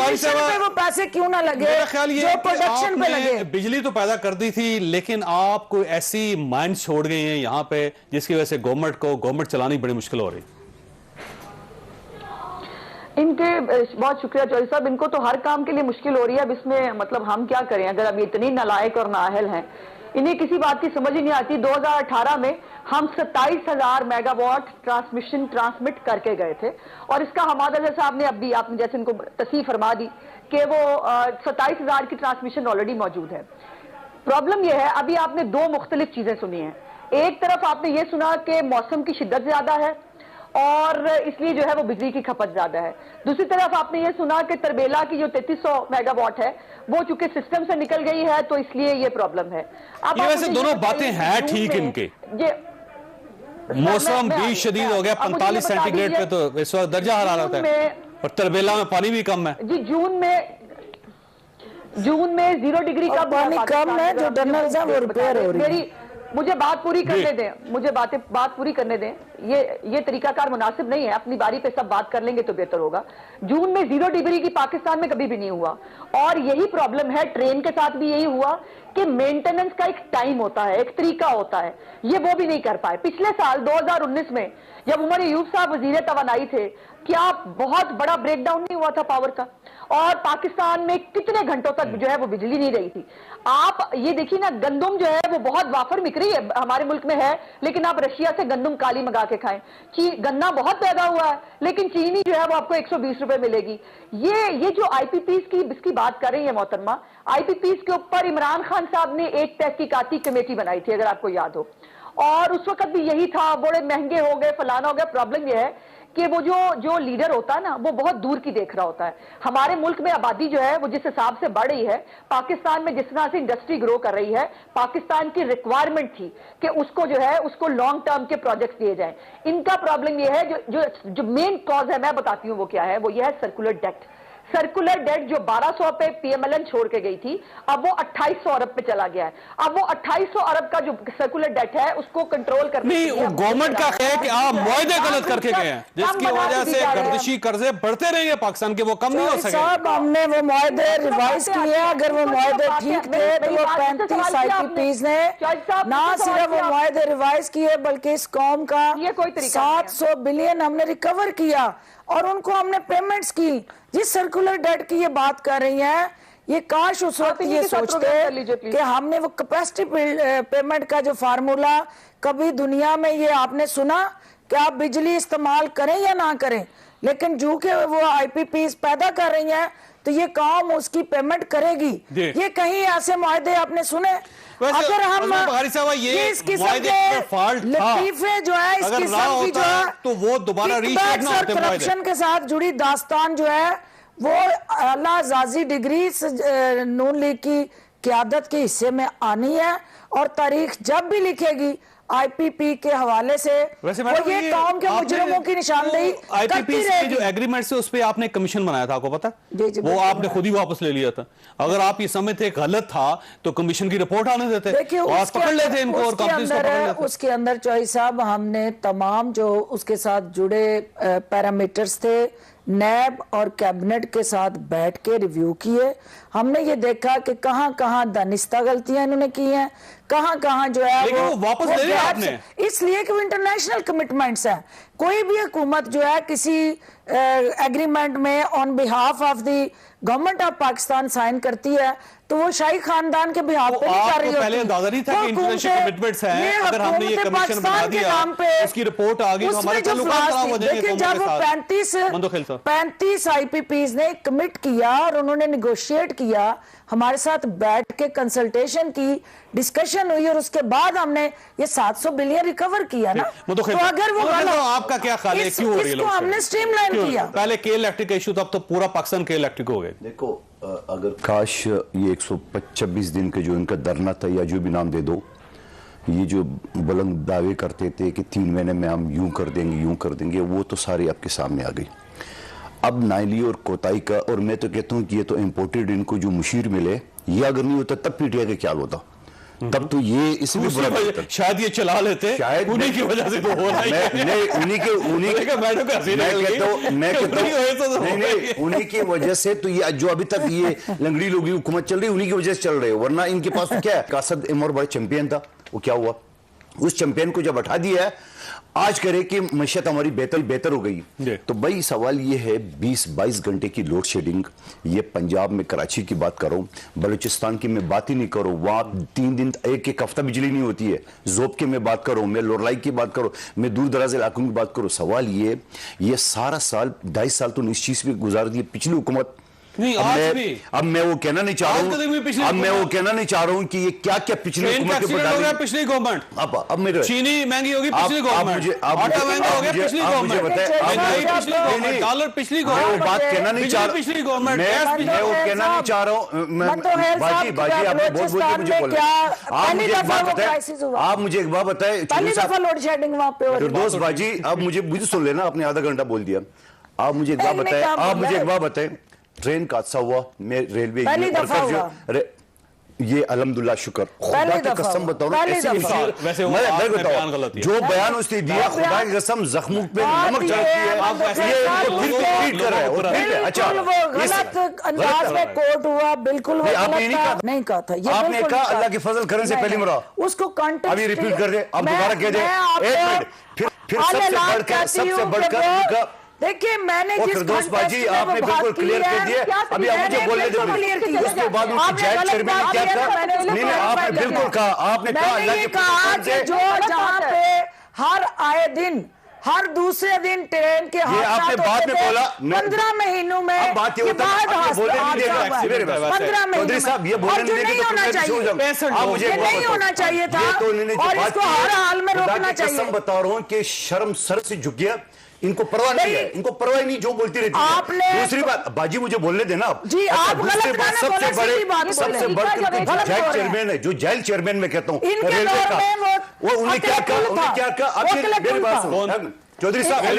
पे वो पैसे क्यों ना लगे जो प्रोडक्शन पे लगे। बिजली तो पैदा कर दी थी, लेकिन आप कोई ऐसी माइन छोड़ गई हैं यहाँ पे जिसकी वजह से गवर्नमेंट चलानी बड़ी मुश्किल हो रही। इनके बहुत शुक्रिया चौधरी साहब, इनको तो हर काम के लिए मुश्किल हो रही है। अब इसमें मतलब हम क्या करें, अगर अब इतनी नालायक और नाअहल हैं, इन्हें किसी बात की समझ ही नहीं आती। 2018 में हम 27,000 मेगावाट ट्रांसमिट करके गए थे, और इसका हमादा जैसा आपने जैसे इनको तस्दीक फरमा दी कि वो 27,000 की ट्रांसमिशन ऑलरेडी मौजूद है। प्रॉब्लम यह है, अभी आपने दो मुख्तलिफ चीजें सुनी हैं। एक तरफ आपने ये सुना कि मौसम की शिद्दत ज्यादा है और इसलिए जो है वो बिजली की खपत ज्यादा है। दूसरी तरफ आपने ये सुना कि तरबेला की जो 3300 मेगावाट है वो चूंकि सिस्टम से निकल गई है तो इसलिए ये प्रॉब्लम है। अब वैसे दोनों बातें हैं ठीक, इनके मौसम भी शदीद हो गया 45 सेंटीग्रेड पे, तो इस वक्त दर्जा हरारत है, और तरबेला में पानी भी कम है जी। जून में 0 डिग्री का पानी कम है, जो टनल्स हैं वो रिपेयर हो रही है। मुझे बात पूरी करने दें, मुझे बात पूरी करने दें। ये तरीकाकार मुनासिब नहीं है, अपनी बारी पे सब बात कर लेंगे तो बेहतर होगा। जून में 0 डिग्री की पाकिस्तान में कभी भी नहीं हुआ, और यही प्रॉब्लम है। ट्रेन के साथ भी यही हुआ कि मेंटेनेंस का एक टाइम होता है, एक तरीका होता है, ये वो भी नहीं कर पाए। पिछले साल 2019 में जब उमर अयूब साहब वजीर तवानाई थे, क्या बहुत बड़ा ब्रेकडाउन नहीं हुआ था पावर का, और पाकिस्तान में कितने घंटों तक जो है वो बिजली नहीं रही थी। आप ये देखिए ना, गंदम जो है वो बहुत वाफर बिक रही है, हमारे मुल्क में है, लेकिन आप रशिया से गंदम काली मंगा के खाएं। गन्ना बहुत पैदा हुआ है, लेकिन चीनी जो है वो आपको 120 रुपए मिलेगी। ये जो आईपीपीज की इसकी बात कर रही है मोहतरमा, आईपीपीज के ऊपर इमरान खान साहब ने एक तहकीकाती कमेटी बनाई थी, अगर आपको याद हो, और उस वक्त भी यही था, बड़े महंगे हो गए, फलाना हो गया। प्रॉब्लम यह है कि वो जो लीडर होता है ना, वो बहुत दूर की देख रहा होता है। हमारे मुल्क में आबादी जो है वो जिस हिसाब से बढ़ रही है, पाकिस्तान में जिस तरह से इंडस्ट्री ग्रो कर रही है, पाकिस्तान की रिक्वायरमेंट थी कि उसको जो है उसको लॉन्ग टर्म के प्रोजेक्ट्स दिए जाएं। इनका प्रॉब्लम ये है, जो मेन कॉज है, मैं बताती हूँ वो क्या है, वो ये है सर्कुलर डेट। सर्कुलर डेट जो 1200 पे पीएमएलएन छोड़ के गई थी, अब वो 2800 अरब पे चला गया है। अब वो 2800 अरब का जो सर्कुलर डेट है उसको कंट्रोल करने नहीं, गवर्नमेंट का है कि आप मुआहदे गलत करके गए हैं, जिसकी वजह से गर्दिशी कर्जे बढ़ते रहेंगे पाकिस्तान के, वो कम नहीं हो सके। साहब, हमने वो मुआहदे रिवाइज किए, अगर वो मुआहदे ठीक थे तो वो 35 आईपीपीज ने ना सिर्फ वो मुआहदे रिवाइज किए, बल्कि इस कौम का 700 बिलियन हमने रिकवर किया, और उनको हमने पेमेंट्स की। जिस सर्कुलर डेट की ये बात कर रही हैं, ये काश उस वक्त ये सोचते कि हमने वो कैपेसिटी पेमेंट का जो फार्मूला, कभी दुनिया में ये आपने सुना कि आप बिजली इस्तेमाल करें या ना करें, लेकिन जो कि वो आईपीपीज पैदा कर रही हैं तो ये काम उसकी पेमेंट करेगी। ये कहीं ऐसे मुआहदे आपने सुने? अगर हम ये इसकी लतीफे जो है, इस किस्म की जो है, तो वो दोबारा करप्शन के साथ जुड़ी दास्तान जो है वो आला आजाजी डिग्री नून लीग की क़यादत के हिस्से में आनी है, और तारीख जब भी लिखेगी आईपीपी के हवाले से वैसे वो ये कौम के मुजरिमों की निशानदेही आईपीपी के जो एग्रीमेंट से उस पे आपने कमीशन बनाया था, आपको पता है? वो आपने खुद ही वापस ले लिया था। अगर आप ये समझते गलत था तो कमीशन की रिपोर्ट आने देते, और पकड़ लेते इनको, और कंपनीज को पकड़ लेते। उसके अंदर चौधरी साहब, हमने तमाम जो उसके साथ जुड़े पैरामीटर्स थे, नैब और कैबिनेट के साथ बैठ के रिव्यू किए। हमने ये देखा कि कहां कहां दानिस्ता गलतियां इन्होंने की हैं, कहां कहां जो है वो वापस ले लिया आपने, इसलिए कि वो इंटरनेशनल कमिटमेंट्स हैं। कोई भी हुकूमत जो है किसी एग्रीमेंट में on behalf of the government of Pakistan sign करती है, तो वो शाही खानदान के बिहाफ पे नहीं कर रही होती। पहले अंदाजा नहीं था कि इंटरनेशनल कमिटमेंट्स हैं। अगर हमने ये कमीशन बना दिया, उसकी रिपोर्ट आ गई तो हमारे ताल्लुकात खराब हो जाएंगे। जब वो 35 आईपीपीज ने कमिट किया और उन्होंने निगोशिएट किया, हमारे साथ बैठ के कंसल्टेशन की, डिस्कशन हुई, और उसके बाद हमने ये 700 बिलियन रिकवर किया ना, तो अगर वो आपका क्या ख्याल है, क्यों हो रही है? इसको हमने स्ट्रीमलाइन किया। पहले के इलेक्ट्रिक इशू था, अब तो पूरा पाकिस्तान के इलेक्ट्रिक हो गए। देखो, अगर काश ये 126 दिन के जो इनका धरना था, या जो भी नाम दे दो, ये जो बुलंद दावे करते थे कि 3 महीने में हम यूं कर देंगे, वो तो सारी आपके सामने आ गई। अब नाइली और कोताही का, और मैं तो कहता हूँ कि ये तो इम्पोर्टेड, इनको जो मुशीर मिले, ये अगर नहीं होता तब पीटीआई का क्या होता। तब तो ये इसी में बुरा लगता है। शायद ये चला लेते, शायद उन्हीं की वजह से तो हो रहा है। नहीं, उन्हीं के उन्हीं की वजह से तो ये जो अभी तक ये लंगड़ी लोगी हुकूमत चल रही है, उन्हीं की वजह से चल रहे हो, वरना इनके पास तो क्या है। कासद इमर बड़ा चैंपियन था, वो क्या हुआ, उस चैंपियन को जब हटा दिया है, आज करे कि मैशत हमारी बेहतर हो गई। तो भाई सवाल ये है 20-22 घंटे की लोड शेडिंग, ये पंजाब में कराची की बात करो, बलूचिस्तान की मैं बात ही नहीं करूं, वहां 3 दिन एक हफ्ता बिजली नहीं होती है। जोब के मैं बात करूं, मैं लोरलाई की बात करूं, मैं दूर दराज इलाकों की बात करूं। सवाल ये सारा साल 2.5 साल तो इस चीज पे गुजार दिए पिछली हुकूमत। नहीं, आज भी अब मैं वो कहना नहीं चाह रहा हूं कि ये क्या क्या पिछली हुकूमत के ऊपर पिछली गवर्नमेंट, अब मेरे चीनी महंगी होगी पिछली गवर्नमेंट, आटा महंगा हो गया पिछली गवर्नमेंट, डॉलर पिछली गवर्नमेंट, बात कहना नहीं चाह रहा, पिछली गवर्नमेंट, मैं वो कहना नहीं चाह रहा हूं। बाजी आप बहुत बोल के मुझे बोल रहे हैं। आप मुझे एक बात बताएं, फिरदौस बाजी, आप मुझे सुन लेना, आपने आधा घंटा बोल दिया। आप मुझे एक बात बताएं, ट्रेन का हादसा हुआ, मैं रेलवे ये अल्हम्दुलिल्लाह शुक्र, खुदा की कसम बताओ, जो बयान उसने दिया, खुदा की कसम जख्मों पे नमक छिड़कती है, ये कर रहा है। और अच्छा, गलत अंदाज में कोर्ट हुआ, बिल्कुल नहीं कहा था, आपने कहा अल्लाह के फजल करने से पहली मरा, उसको कॉन्टेक्स्ट अभी रिपीट कर दे, अब दोबारा कह दे, एक मिनट, फिर सबसे बढ़कर देखिए, मैंने जिस बाजी आपने बिल्कुल क्लियर कर दिया, अभी आप मुझे बोलने दो, उसके बाद उनकी जायज चेयरमैन क्या था, नहीं आपने बिल्कुल कहा, आपने कहा अल्लाह के फजल जो जहां पे हर आए दिन, हर दूसरे दिन ट्रेन के आपने बात में बोला 15 महीनों में, बात ये होता है 15 महीनों साहब, ये नहीं होना चाहिए, नहीं होना चाहिए था, और इसको हर हाल में रोकना चाहिए। बता रहा हूँ कि शर्म सर से झुक गया, इनको परवाह नहीं है, इनको परवाह नहीं, जो बोलती रहती है। दूसरी बात बाजी मुझे बोलने देना जी, आप सबसे बड़े जेल चेयरमैन है, जो जेल चेयरमैन में कहता हूँ रेलवे का, वो उन्हें क्या कहा, मेरी बात सुनो चौधरी साहब, ये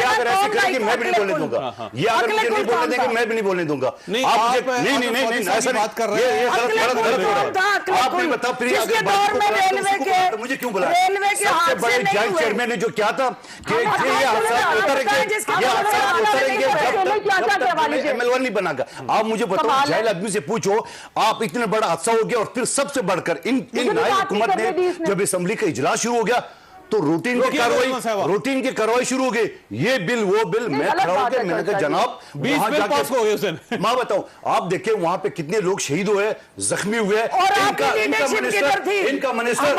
अगर ऐसे करेंगे मैं भी नहीं बोलने दूंगा, ये अगर मुझे नहीं बोलने देंगे मैं भी नहीं बोलने दूंगा। आप नहीं ऐसा बात कर रहे हैं, गलत हो रहा है। आप नहीं बताओ प्रिया, मुझे क्यों बुलाया? सबसे बड़े जेल चेयरमैन ने जो क्या था कि ये हादसा उतरेंगे ML1 नहीं बनागा। आप मुझे बताओ, जेल आदमी से पूछो, आप इतना बड़ा हादसा हो गया और फिर सबसे बढ़कर इन नई हुकूमत ने जब असेंबली का इजलास शुरू हो गया तो रूटीन की कार्रवाई शुरू हो गई, ये बिल वो बिल, मैं खड़ा होकर मैंने कहा जनाब 20 बिल पास हो गए उस दिन। मैं बताऊं, आप देखें वहां पे कितने लोग शहीद हुए, जख्मी हुए, इनका मिनिस्टर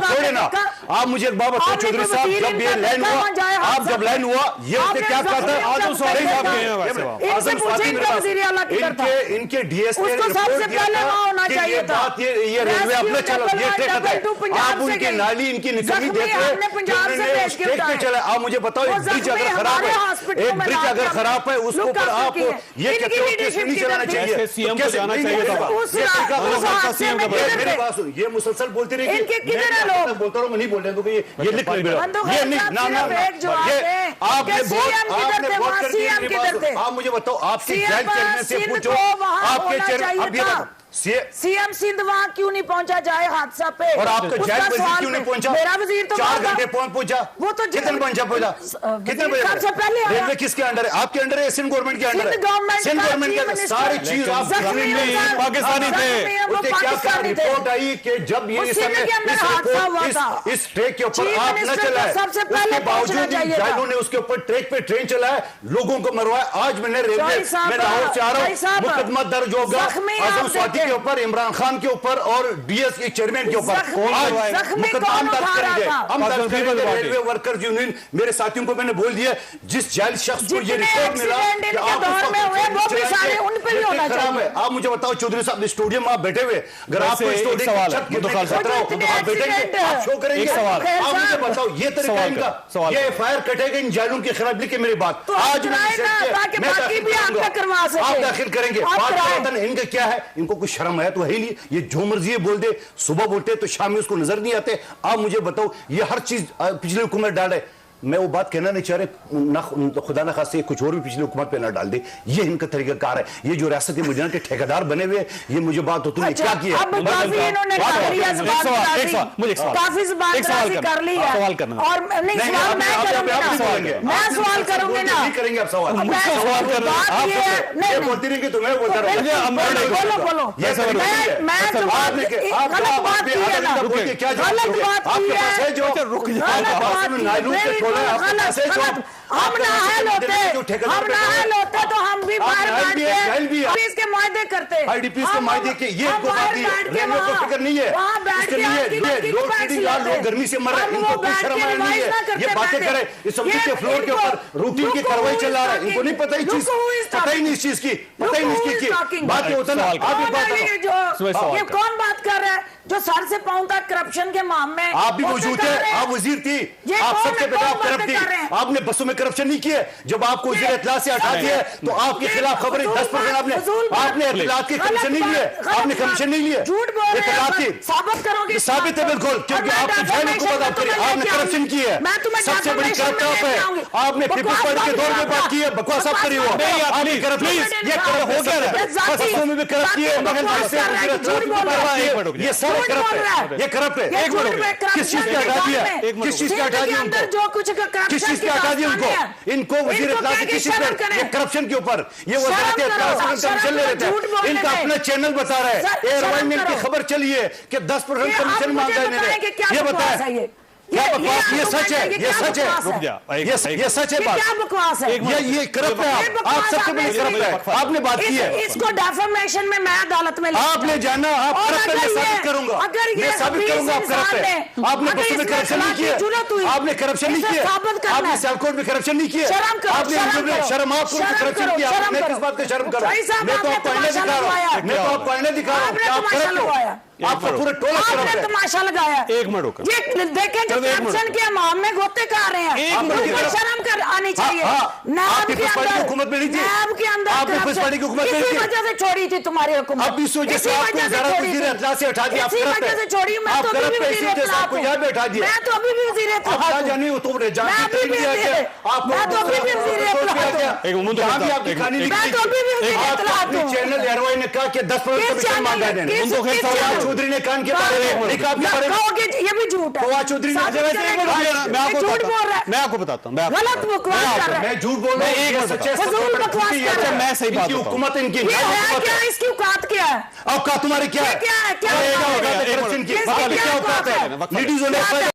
छोड़े ना। आप मुझे एक बात बताओ चौधरी साहब, जब ये लाइन हुआ, आप जब लाइन हुआ, ये क्या कहा था, इनके डीएसपी बात ये रेलवे अपने चलो, ये आप उनकी नाली इनकी निकली देते पे चले। आप मुझे बताओ, एक ब्रिज अगर खराब है, उसके ऊपर आप ये कहते हो कि नहीं चलाना चाहिए, सीएम को जाना चाहिए था। ये मुसलसल बोलती रही, बोलता रहा, नहीं बोल रहे तो ये लिख आप मुझे बताओ, आपके जेल चेयरमैन से पूछो, आपके चेयरमैन सीएम सिंध वहां क्यों नहीं पहुंचा जाए हादसा पे, और आपका जेल वजीर क्यों नहीं पहुंचा? मेरा वजीर तो 4 घंटे पहुंचा, वो तो कितने पहुंचा कितने बजे पहले रेलवे किसके अंडर है? आपके अंडर है, सिंध गवर्नमेंट के अंडर है, सिंध गवर्नमेंट के सारी चीज आप पाकिस्तानी थे। उसने क्या रिपोर्ट आई कि जब ये इस ट्रैक के ऊपर आप न चलाए, उसके बावजूद जेलों ने उसके ऊपर ट्रैक पे ट्रेन चलाया, लोगों को मरवाया। आज मैंने रेलवे में लाहौर से आ रहा हूँ, मुकदमा दर्ज होगा आजम स्वाति के ऊपर, इमरान खान के ऊपर और डीएस के चेयरमैन के ऊपर। आज मुकदमा दर्ज करेंगे, हम दर्ज करेंगे। रेलवे वर्कर्स यूनियन मेरे साथियों को मैंने बोल दिया, जिस जेल शख्स को ये रिपोर्ट मिला कि आप मुझे बताओ चौधरी साहब, स्टूडियो में आप बैठे हुए, अगर आपको स्टूडियो की छत गिरने का खतरा हो तो आप बैठेंगे, आप शो करेंगे। आप मुझे बताओ, ये तरीका इनका, ये एफआईआर कटेगा इन जेलों के खिलाफ, लिखे मेरी बात आज आप दाखिल करेंगे। इनका क्या है, इनको कुछ शर्म है तो है ही नहीं, ये जो मर्जी बोल दे, सुबह बोलते तो शाम में उसको नजर नहीं आते। आप मुझे बताओ, ये हर चीज पिछली हुकूमत डाले, मैं वो बात कहना नहीं चाह रहे, ना खुदा ना खास्ते कुछ और भी पिछली हुकूमत पे ना डाल दे, ये इनका तरीकाकार है। ये जो रियासत मुजरिम के ठेकेदार बने हुए, ये मुझे बात हो, तुमने क्या किया? काफी इन्होंने काफी जुबानबाजी कर ली है। सवाल करना और नहीं, सवाल मैं करूंगी, मैं सवाल करूंगी ना, करेंगे आप सवाल, बोलती नहीं कि तुम्हें बोलता बोलो, मैं गलत बात की है ना, गलत बात की है, रुक जाओ, हम नाहल होते तो हम भी बाहर बैठ के इसके मुआहदे करते, आईडीपीएस के मुआहदे के, ये फिक्र नहीं है, लोग गर्मी से मर रहे हैं, इनको कोई शर्म नहीं है, ये बातें करे, इस सब्जी के फ्लोर के ऊपर रूटीन की कार्रवाई चला रहा है, इनको नहीं पता ही चीज, पता ही नहीं इस चीज की, पता ही नहीं इसकी बात ये होता है ना। आप ये बात ये कौन बात कर रहा है जो सर से पांव तक करप्शन के मामले में? आप भी मौजूद थे, आप वजीर थी, आप सबसे पहले आप करप्ट थी, आपने बसों में करप्शन नहीं किया। जब आपको वजीर इत्तलात से हटा दिया तो आपके खिलाफ खबरें 10% आपने इत्तलात की कमीशन नहीं लिए, आपने कमीशन नहीं लिए, इत्तलात की साबित करोगे? साबित है बिल्कुल, क्योंकि आपकी जान हुकूमत आप करिए, आपने करप्शन की है, सबसे बड़ी करप्ट आप है, आपने पीपल्स पार्टी के दौर में बात की है, बकवास आप करिए, आपने करप्ट ये करप्ट हो गया, बसों में भी करप्ट किए, ये सारे करप्ट है, ये करप्ट है। एक मिनट, किस चीज पे हटा दिया, किस चीज पे हटा दिया उनको, किस चीज पे हटा दिया उनको, इनको वजीर इत्तलात की किस चीज पे, ये करप्शन के ऊपर, ये वजारत कमीशन ले रहे थे, इनका अपना चैनल बता रहा है, एयरलाइन में इनकी खबर चली है कि 10% कमीशन मांगा है इन्होंने, ये बताया क्या बकवास? ये सच है, ये सच है, ये सच है बात, क्या बकवास है? ये करप्ट है, आप सबसे बड़ी करप्ट है, आपने बात की है, इसको डेफेमेशन में मैं अदालत में आपने जाना, आप करप्ट है, मैं साबित करूंगा, मैं साबित करूंगा आप करप्ट है, आपने बसों में करप्शन नहीं किया, आपने करप्शन नहीं किया, आपने सियालकोट में करप्शन नहीं किया, आपने शर्म आपको करप्शन किया, आपने किस बात का शर्म करो? मैं तो आपको आईना दिखा रहा हूँ, मैं तो आपको आईना दिखा रहा हूँ, आप करप्ट हो, आपका पूरा टोला करप्ट है। तमाशा लगाया, एक मिनट रुको, ये देखें जो करप्शन के मामले में गोते खा रहे हैं, शर्म कर आनी चाहिए। आपकी हुकूमत में नहीं थी, आपके अंदर आपने पीपल्स पार्टी की हुकूमत में नहीं थी, वजह से छोड़ी थी तुम्हारी हुकूमत, अब इस वजह से आपको वज़ीर इत्तलात से हटा दिया, आप करप्ट है, छोड़ी, मैं तो अभी भी वज़ीर इत्तलात हूं, यहाँ पे हटा दिया, मैं तो अभी भी वज़ीर इत्तलात हूं, जानिए वो तुमने जान मैं तो अभी भी वज़ीर इत्तलात हूं, मैं तो अभी भी वज़ीर इत्तलात हूं। चैनल एयरवाई ने कहा कि 10% कमीशन मांगा है, चौधरी ने कहा कि ये भी झूठ है, फवाद चौधरी ने, मैं आपको बताता हूँ, गलत बकवास कर रहा है, मैं झूठ बोल रहा हूँ, फजूल बकवास कर रहा है, मैं सही बात बताऊं, हुकूमत इनकी ये है क्या, इसकी औकात क्या है? औकात तुम्हारी क्या है? क्या है, क्या औकात है?